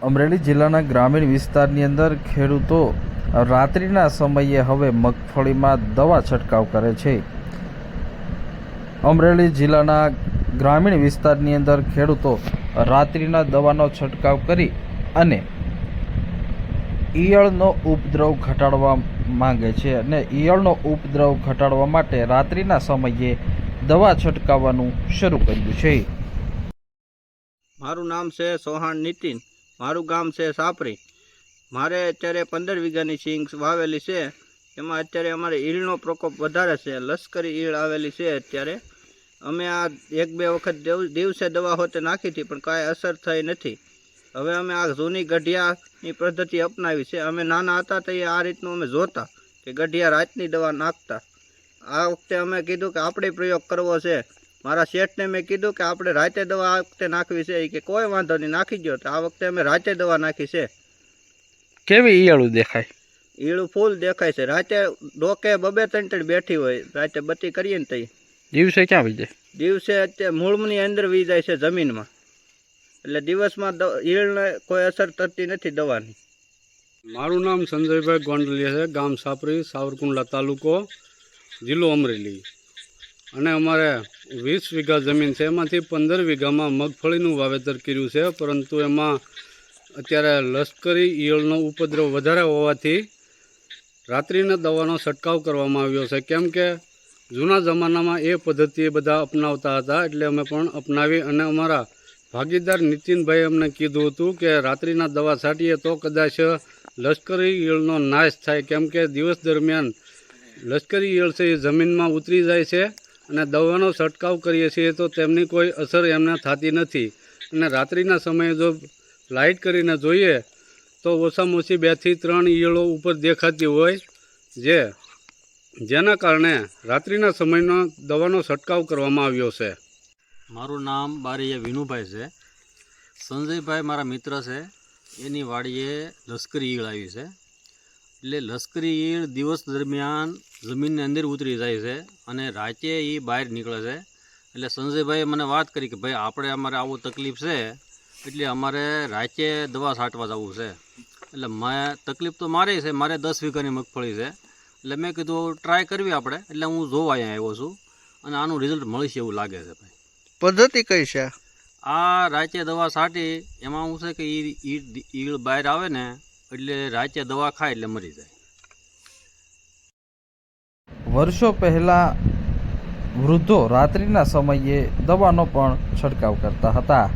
અમરેલી જિલ્લાના ગ્રામીણ વિસ્તારની અંદર ખેડૂતો રાત્રિના સમયે હવે મગફળીમાં દવા છંટકાવ કરે છે। અમરેલી જિલ્લાના ગ્રામીણ વિસ્તારની અંદર ખેડૂતો રાત્રિના દવાનો છંટકાવ કરી અને ઈયળનો ઉપદ્રવ ઘટાડવા માંગે છે અને ઈયળનો ઉપદ્રવ ઘટાડવા માટે રાત્રિના સમયે દવા છંટકાવવાનું શરૂ કર્યું છે। મારું નામ છે સોહાણ નીતિન, મારું ગામ છે સાપરી। મારે અત્યારે 15 વીઘાની સિંગ વાવેલી છે। એમાં અત્યારે અમારે ઈળનો પ્રકોપ વધારે છે, લશ્કરી ઈળ આવેલી છે। અત્યારે અમે આ 1-2 વખત દિવસે દવા હોતે નાખી હતી પણ કાંઈ અસર થઈ નથી। હવે અમે આ જૂની ગઢિયાની પદ્ધતિ અપનાવી છે। અમે નાના હતા તો આ રીતનું અમે જોતા કે ગઢિયા રાતની દવા નાખતા। આ વખતે અમે કીધું કે આપણે પ્રયોગ કરવો છે। મારા શેઠને મેં કીધું કે આપણે રાતે દવા આ વખતે નાખવી છે, કે કોઈ વાંધો નહીં નાખી ગયો। તો આ વખતે અમે રાતે દવા નાખી છે। કેવી ઈયળું દેખાય? ઈળું ફૂલ દેખાય છે। રાતે ડોકે 2-3 બેઠી હોય, રાતે બત્તી કરીએ ને તઈ દિવસે ક્યાં વી જાય? દિવસે અત્યારે મૂળની અંદર વી જાય છે જમીનમાં, એટલે દિવસમાં ઈળને કોઈ અસર થતી નથી દવાની। મારું નામ સંજયભાઈ ગોંડલિયા છે, ગામ સાપરી, સાવરકુંડલા તાલુકો, જિલ્લો અમરેલી। અને અમારે 20 વીઘા જમીન છે, એમાંથી 15 વીઘામાં મગફળીનું વાવેતર કર્યું છે। પરંતુ એમાં અત્યારે લશ્કરી ઈયળનો ઉપદ્રવ વધારે હોવાથી રાત્રિના દવાનો છંટકાવ કરવામાં આવ્યો છે। કેમ કે જૂના જમાનામાં એ પદ્ધતિ બધા અપનાવતા હતા, એટલે અમે પણ અપનાવી અને અમારા ભાગીદાર નીતિનભાઈ અમને કીધું હતું કે રાત્રિના દવા છાંટીએ તો કદાચ લશ્કરી ઈયળનો નાશ થાય। કેમ કે દિવસ દરમિયાન લશ્કરી ઈયળ છે એ જમીનમાં ઉતરી જાય છે અને દવાનો છંટકાવ કરીએ છીએ તો તેમની કોઈ અસર એમને થતી નથી। અને રાત્રિના સમયે જો લાઇટ કરીને જોઈએ તો ઓછામાં ઓછી 2 થી 3 ઈયળો ઉપર દેખાતી હોય, જેના કારણે રાત્રિના સમયનો દવાનો છંટકાવ કરવામાં આવ્યો છે। મારું નામ બારીયા વિનુભાઈ છે। સંજયભાઈ મારા મિત્ર છે, એની વાડીએ લશ્કરી ઈળ આવી છે। એટલે લશ્કરી ઈળ દિવસ દરમિયાન જમીનની અંદર ઉતરી જાય છે અને રાતે એ બહાર નીકળે છે। એટલે સંજયભાઈએ મને વાત કરી કે ભાઈ આપણે અમારે આવું તકલીફ છે, એટલે અમારે રાતે દવા છાંટવા જવું છે। એટલે તકલીફ તો મારે છે, મારે 10 વીઘાની મગફળી છે। એટલે મેં કીધું ટ્રાય કરવી આપણે, એટલે હું જોવા અહીંયા આવ્યો છું અને આનું રિઝલ્ટ મળશે એવું લાગે છે। ભાઈ પદ્ધતિ કઈ છે? આ રાતે દવા છાંટી એમાં શું છે કે ઈળ બહાર આવે ને એટલે રાતે દવા ખાય એટલે મરી જાય। વર્ષો પહેલા વૃદ્ધો રાત્રિના સમયે દવાનો પણ છંટકાવ કરતા હતા।